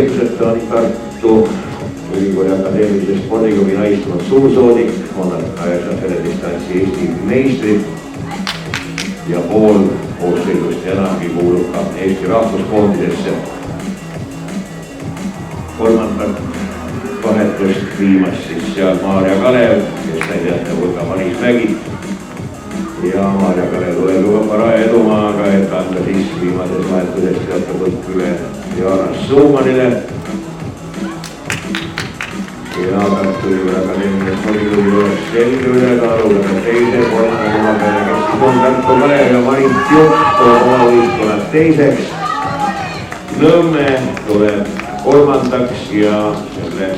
ilmselt on Tartu Ülikooli Akadeemilise Spordiklubi naiskond suursoodik, on selle distantsi Eesti meistrid ja pool koosseisust ja enamgi kuulub ka Eesti rahvuskoondisesse. Kolmandat vahetust viimas siis seal Maarja Kalev, kes näidjate hulka Maris Mägi. Ja Maarja Kalev tuleb juba paraja edumaaga, et anda siis viimases vahetuses teatatud üle Jaanas Suumanile. Ja Tartu Ülikooli Akadeemiline Spordiklubi oleks selge ülekaaluga teise kolmanda koha peale, kes siis on Tartu Kalev ja Maris Jutt toob oma võistkonnad teiseks. Nõmme tuleb kolmandaks ja selle